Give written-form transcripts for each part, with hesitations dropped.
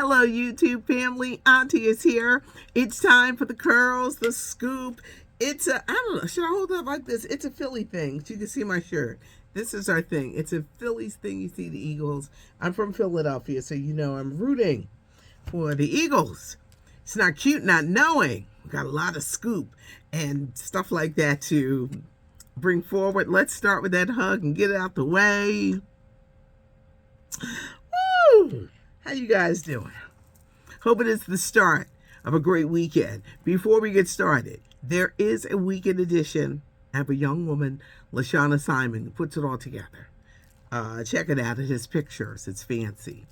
Hello, YouTube family. Auntie is here. It's time for the curls, the scoop. I don't know, should I hold it up like this? It's a Philly thing. You can see my shirt. This is our thing. It's a Phillies thing. You see the Eagles. I'm from Philadelphia, so you know I'm rooting for the Eagles. It's not cute not knowing. We got a lot of scoop and stuff like that to bring forward. Let's start with that hug and get it out the way. Woo! How you guys doing? Hoping it's the start of a great weekend. Before we get started, there is a weekend edition of a young woman, LaShawna Simon, who puts it all together. Check it out. It has pictures. It's fancy.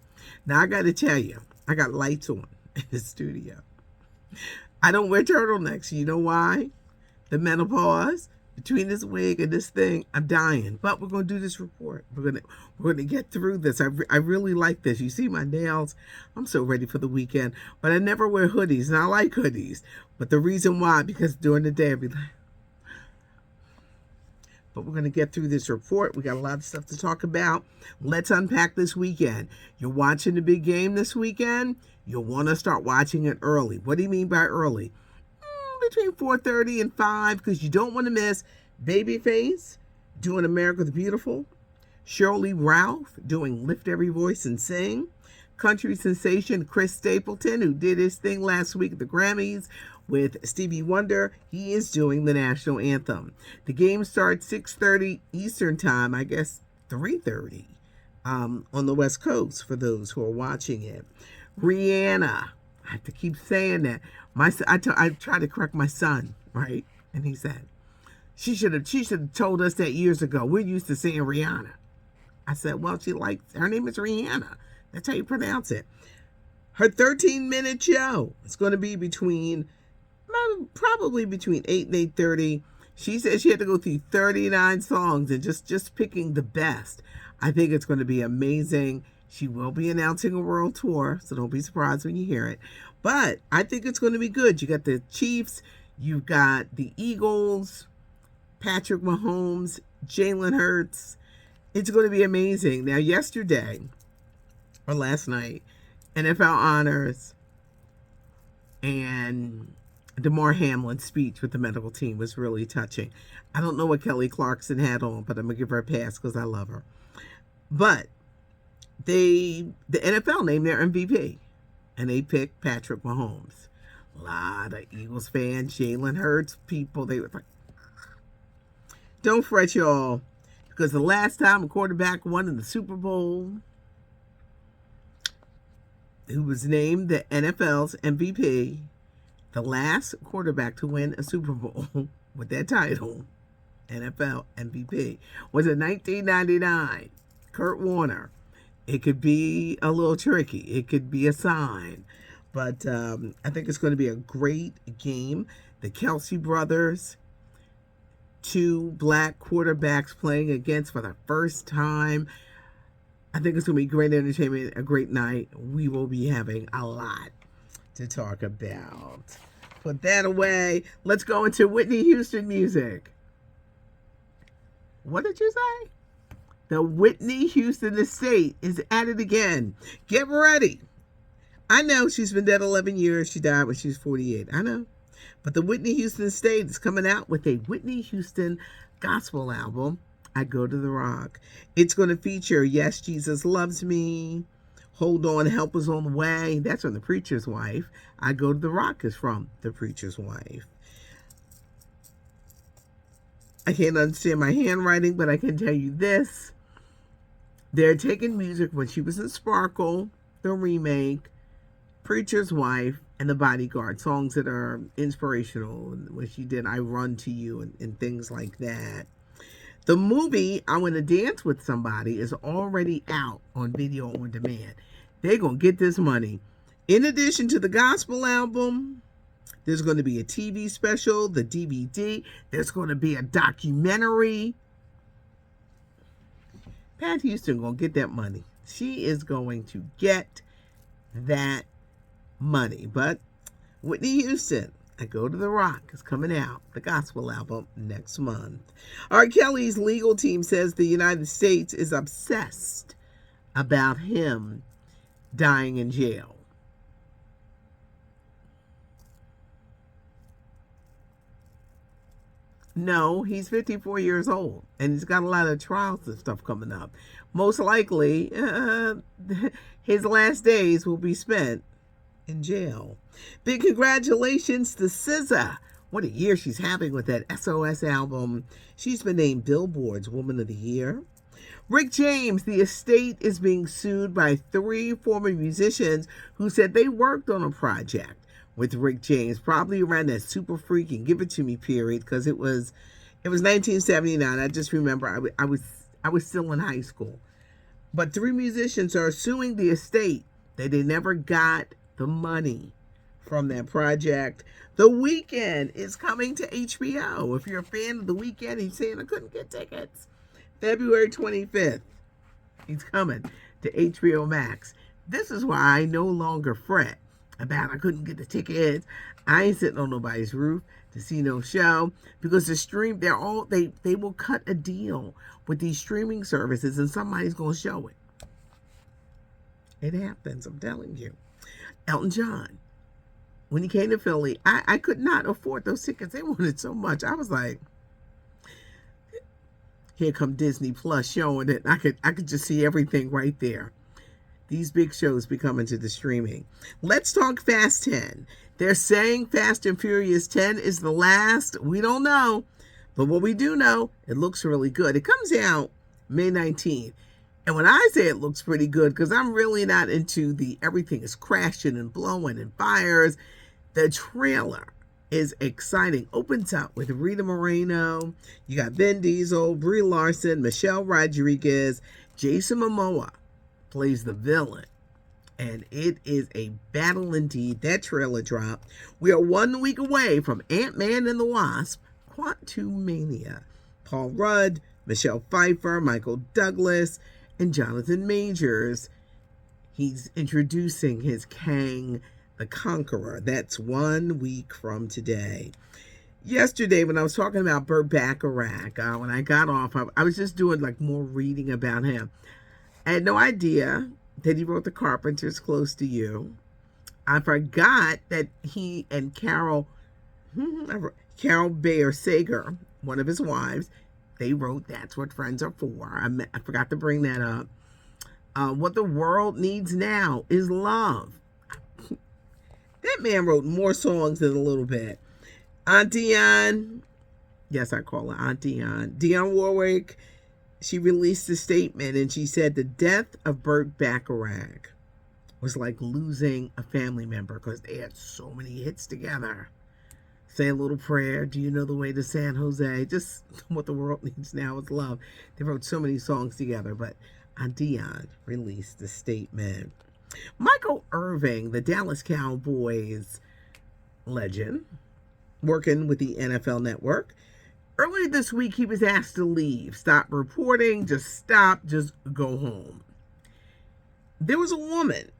Now, I got to tell you, I got lights on in the studio. I don't wear turtlenecks. You know why? The menopause. Between this wig and this thing, I'm dying. But we're going to do this report. We're going to get through this. I really like this. You see my nails? I'm so ready for the weekend. But I never wear hoodies, and I like hoodies. But the reason why, because during the day, I'll be like... But we're going to get through this report. We got a lot of stuff to talk about. Let's unpack this weekend. You're watching the big game this weekend? You'll want to start watching it early. What do you mean by early? Between 4:30 and 5, because you don't want to miss Babyface doing America the Beautiful, Shirley Ralph doing Lift Every Voice and Sing, country sensation Chris Stapleton, who did his thing last week at the Grammys with Stevie Wonder, he is doing the national anthem. The game starts 6:30 Eastern time, I guess 3:30 on the West Coast for those who are watching it. Rihanna, I have to keep saying that. I tried to correct my son, right? And he said, she should have told us that years ago. We're used to saying Rihanna. I said, well, her name is Rihanna. That's how you pronounce it. Her 13-minute show is going to be probably between 8 and 8:30. She said she had to go through 39 songs and just picking the best. I think it's going to be amazing. She will be announcing a world tour, so don't be surprised when you hear it. But I think it's going to be good. You got the Chiefs, you've got the Eagles, Patrick Mahomes, Jalen Hurts. It's going to be amazing. Now, yesterday, or last night, NFL honors and DeMar Hamlin's speech with the medical team was really touching. I don't know what Kelly Clarkson had on, but I'm going to give her a pass because I love her. But the NFL named their MVP, and they picked Patrick Mahomes. A lot of Eagles fans, Jalen Hurts people, they were like, don't fret, y'all, because the last time a quarterback won in the Super Bowl, who was named the NFL's MVP, the last quarterback to win a Super Bowl with that title, NFL MVP, was in 1999, Kurt Warner. It could be a little tricky. It could be a sign. But I think it's going to be a great game. The Kelsey brothers, two black quarterbacks playing against for the first time. I think it's going to be great entertainment, a great night. We will be having a lot to talk about. Put that away. Let's go into Whitney Houston music. What did you say? The Whitney Houston estate is at it again. Get ready. I know she's been dead 11 years. She died when she was 48. I know. But the Whitney Houston estate is coming out with a Whitney Houston gospel album, I Go to the Rock. It's going to feature Yes, Jesus Loves Me, Hold On, Help Is on the Way. That's from The Preacher's Wife. I Go to the Rock is from The Preacher's Wife. I can't understand my handwriting, but I can tell you this. They're taking music when she was in Sparkle, the remake, Preacher's Wife, and The Bodyguard, songs that are inspirational, when she did I Run to You and things like that. The movie, I Want to Dance with Somebody, is already out on video on demand. They're going to get this money. In addition to the gospel album, there's going to be a TV special, the DVD. There's going to be a documentary. Pat Houston going to get that money. She is going to get that money. But Whitney Houston, I Go to the Rock, is coming out, the gospel album, next month. R. Kelly's legal team says the United States is obsessed about him dying in jail. No, he's 54 years old, and he's got a lot of trials and stuff coming up. Most likely, his last days will be spent in jail. Big congratulations to SZA. What a year she's having with that SOS album. She's been named Billboard's Woman of the Year. Rick James, the estate is being sued by 3 former musicians who said they worked on a project with Rick James, probably around that Super Freak and Give It To Me period, because it was 1979. I just remember I was still in high school. But 3 musicians are suing the estate that they never got the money from that project. The Weeknd is coming to HBO. If you're a fan of The Weeknd, he's saying I couldn't get tickets. February 25th, he's coming to HBO Max. This is why I no longer fret about I couldn't get the tickets. I ain't sitting on nobody's roof to see no show, because they will cut a deal with these streaming services and somebody's gonna show it. It happens, I'm telling you. Elton John, when he came to Philly, I could not afford those tickets. They wanted so much. I was like, here come Disney Plus showing it. I could just see everything right there. These big shows be coming to the streaming. Let's talk Fast 10. They're saying Fast and Furious 10 is the last. We don't know. But what we do know, it looks really good. It comes out May 19th. And when I say it looks pretty good, because I'm really not into the everything is crashing and blowing and fires, the trailer is exciting. Opens up with Rita Moreno. You got Vin Diesel, Brie Larson, Michelle Rodriguez, Jason Momoa plays the villain. And it is a battle indeed. That trailer dropped. We are 1 week away from Ant-Man and the Wasp, Quantumania. Paul Rudd, Michelle Pfeiffer, Michael Douglas, and Jonathan Majors. He's introducing his Kang the Conqueror. That's 1 week from today. Yesterday, when I was talking about Burt Bacharach, when I got off, I was just doing like more reading about him. I had no idea that he wrote The Carpenters Close to You. I forgot that he and Carol Bayer Sager, one of his wives, they wrote That's What Friends Are For. I forgot to bring that up. What the World Needs Now is Love. That man wrote more songs than a little bit. Aunt Dion, yes, I call her Aunt Dion. Dionne Warwick, she released a statement and she said the death of Burt Bacharach was like losing a family member because they had so many hits together. Say a Little Prayer, Do You Know the Way to San Jose? Just What the World Needs Now is Love. They wrote so many songs together, but Aunt Dion released a statement. Michael Irvin, the Dallas Cowboys legend, working with the NFL Network. Earlier this week, he was asked to leave. Stop reporting, just go home. There was a woman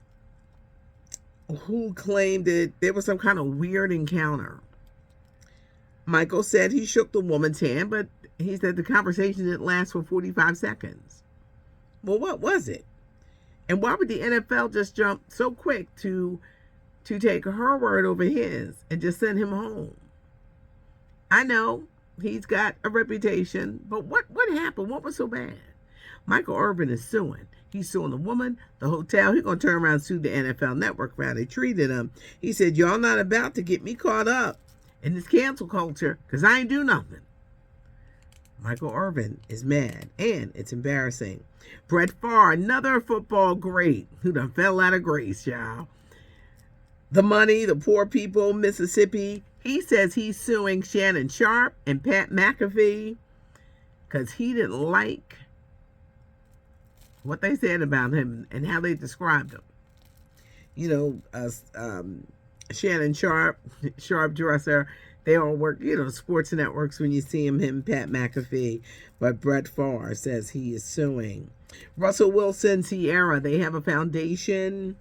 who claimed that there was some kind of weird encounter. Michael said he shook the woman's hand, but he said the conversation didn't last for 45 seconds. Well, what was it? And why would the NFL just jump so quick to take her word over his and just send him home? I know he's got a reputation, but what happened? What was so bad? Michael Irvin is suing. He's suing the woman, the hotel. He's going to turn around and sue the NFL Network for how they treated him. He said, y'all not about to get me caught up in this cancel culture because I ain't do nothing. Michael Irvin is mad, and it's embarrassing. Brett Favre, another football great who done fell out of grace, y'all. The money, the poor people, Mississippi. He says he's suing Shannon Sharpe and Pat McAfee because he didn't like what they said about him and how they described him. You know, Shannon Sharpe, Sharp Dresser, they all work, sports networks when you see him, Pat McAfee. But Brett Favre says he is suing. Russell Wilson, Sierra, they have a foundation.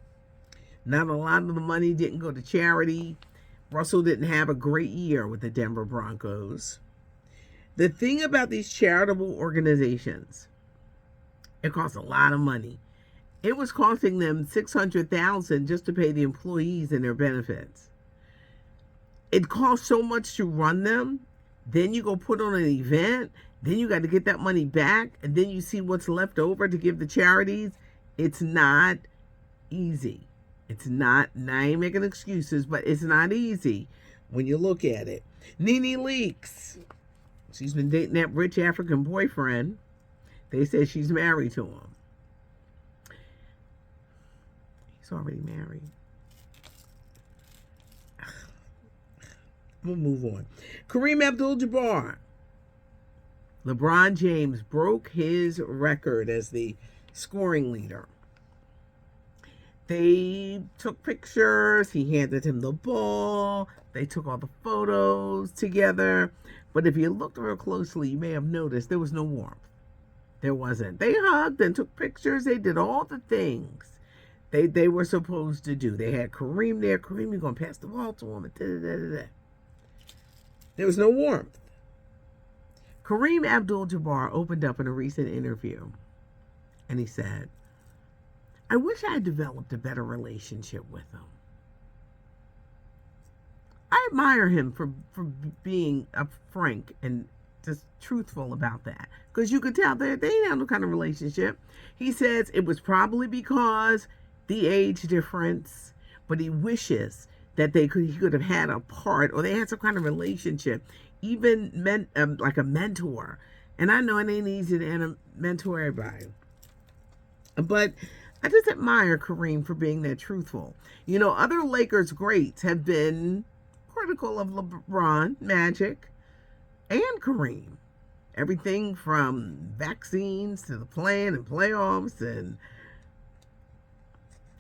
Not a lot of the money didn't go to charity. Russell didn't have a great year with the Denver Broncos. The thing about these charitable organizations, it costs a lot of money. It was costing them $600,000 just to pay the employees and their benefits. It costs so much to run them then you go put on an event, then you got to get that money back, and then you see what's left over to give the charities. It's not easy. It's not, and I ain't making excuses, but it's not easy when you look at it. NeNe Leakes, she's been dating that rich African boyfriend. They say she's married to him. He's already married. We'll move on. Kareem AbdulJabbar. LeBron James broke his record as the scoring leader. They took pictures. He handed him the ball. They took all the photos together. But if you looked real closely, you may have noticed there was no warmth. There wasn't. They hugged and took pictures. They did all the things they were supposed to do. They had Kareem there. Kareem, you're going to pass the ball to him. There was no warmth. Kareem AbdulJabbar opened up in a recent interview, and he said, I wish I had developed a better relationship with him. I admire him for being frank and just truthful about that, because you could tell they didn't have no kind of relationship. He says it was probably because the age difference, but he wishes that he could have had a part, or they had some kind of relationship, even like a mentor. And I know it ain't easy to mentor everybody, but I just admire Kareem for being that truthful. You know, other Lakers greats have been critical of LeBron, Magic, and Kareem. Everything from vaccines to the plan and playoffs. And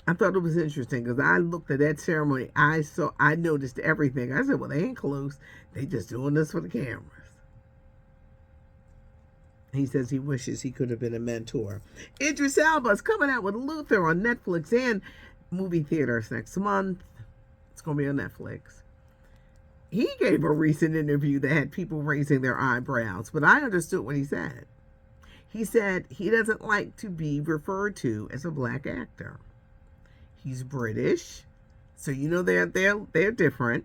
I thought it was interesting because I looked at that ceremony. I noticed everything. I said, well, they ain't close. They just doing this for the cameras. He says he wishes he could have been a mentor. Idris Elba is coming out with Luther on Netflix and movie theaters next month. It's going to be on Netflix. He gave a recent interview that had people raising their eyebrows, but I understood what he said. He said he doesn't like to be referred to as a black actor. He's British, so you know they're different.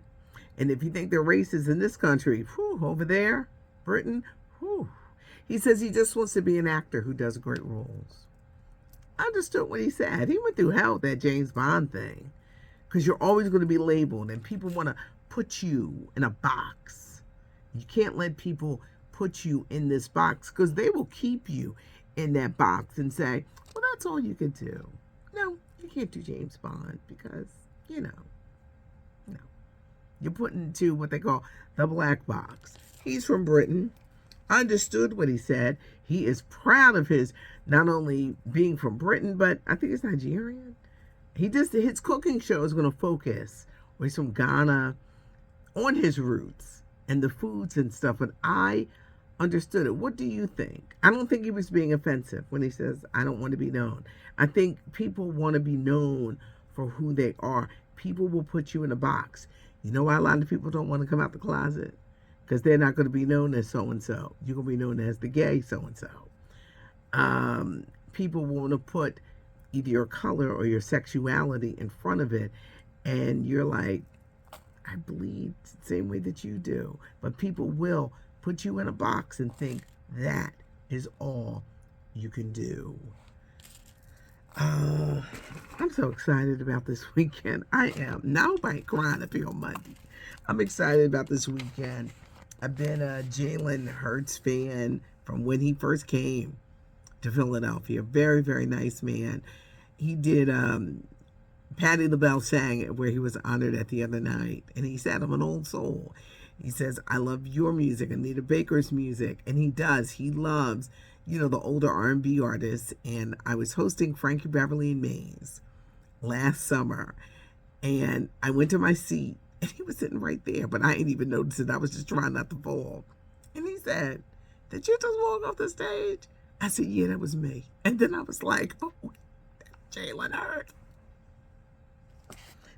And if you think they're racist in this country, over there, Britain, he says he just wants to be an actor who does great roles. I understood what he said. He went through hell with that James Bond thing, because you're always going to be labeled, and people want to put you in a box. You can't let people put you in this box, because they will keep you in that box and say, well, that's all you can do. No, you can't do James Bond because, no. You're put into what they call the black box. He's from Britain. I understood what he said. He is proud of his not only being from Britain, but I think he's Nigerian. His cooking show is going to focus, where he's from Ghana, on his roots and the foods and stuff. But I understood it. What do you think? I don't think he was being offensive when he says, I don't want to be known. I think people want to be known for who they are. People will put you in a box. You know why a lot of people don't want to come out the closet? Because they're not going to be known as so-and-so. You're going to be known as the gay so-and-so. People want to put either your color or your sexuality in front of it. And you're like, I bleed the same way that you do. But people will put you in a box and think that is all you can do. I'm so excited about this weekend. I am. Now I ain't crying up here on Monday. I'm excited about this weekend. I've been a Jalen Hurts fan from when he first came to Philadelphia. Very, very nice man. He did Patti LaBelle sang it where he was honored at the other night. And he said, I'm an old soul. He says, I love your music, Anita Baker's music. And he does. He loves, the older R&B artists. And I was hosting Frankie Beverly and Mays last summer. And I went to my seat. And he was sitting right there, but I ain't even noticed it. I was just trying not to fall. And he said, did you just walk off the stage? I said, yeah, that was me. And then I was like, oh, Jalen Hurts.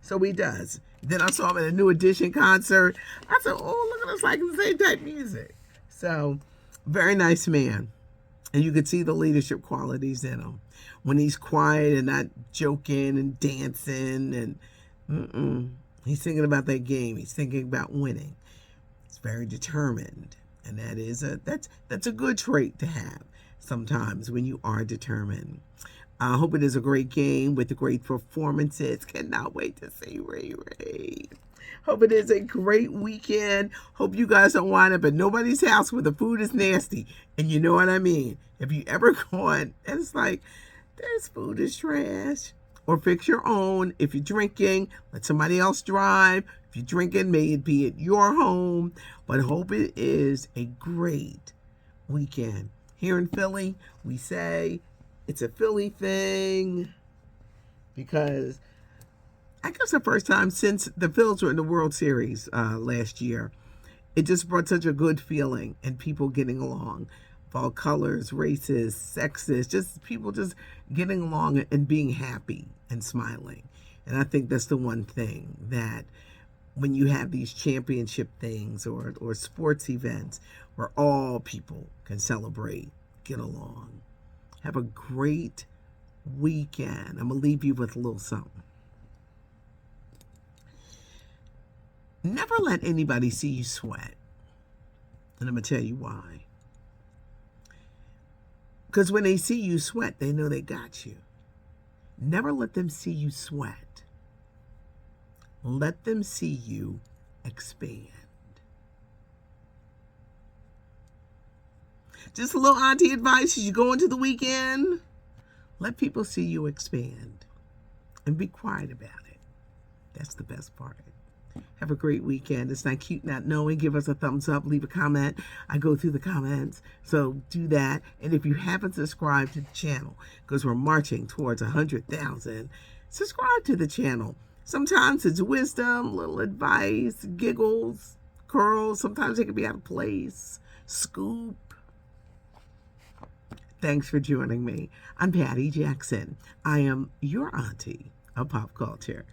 So he does. Then I saw him at a New Edition concert. I said, oh, look at us, like the same type music. So, very nice man. And you could see the leadership qualities in him. When he's quiet and not joking and dancing and he's thinking about that game. He's thinking about winning. It's very determined, and that's a good trait to have sometimes when you are determined. I hope it is a great game with the great performances. Cannot wait to see Ray Ray. Hope it is a great weekend. Hope you guys don't wind up at nobody's house where the food is nasty. And you know what I mean. If you ever gone and it's like, this food is trash. Or fix your own. If you're drinking, let somebody else drive. If you're drinking, may it be at your home. But hope it is a great weekend. Here in Philly, we say it's a Philly thing because I guess the first time since the Phils were in the World Series last year, it just brought such a good feeling and people getting along of all colors, races, sexes, just people just getting along and being happy and smiling. And I think that's the one thing that when you have these championship things or sports events where all people can celebrate, get along. Have a great weekend. I'm going to leave you with a little something. Never let anybody see you sweat. And I'm going to tell you why. Because when they see you sweat, they know they got you. Never let them see you sweat. Let them see you expand. Just a little auntie advice as you go into the weekend. Let people see you expand. And be quiet about it. That's the best part. Have a great weekend. It's not cute not knowing. Give us a thumbs up. Leave a comment. I go through the comments. So do that. And if you haven't subscribed to the channel, because we're marching towards 100,000, subscribe to the channel. Sometimes it's wisdom, little advice, giggles, curls. Sometimes it can be out of place. Scoop. Thanks for joining me. I'm Patty Jackson. I am your auntie of pop culture.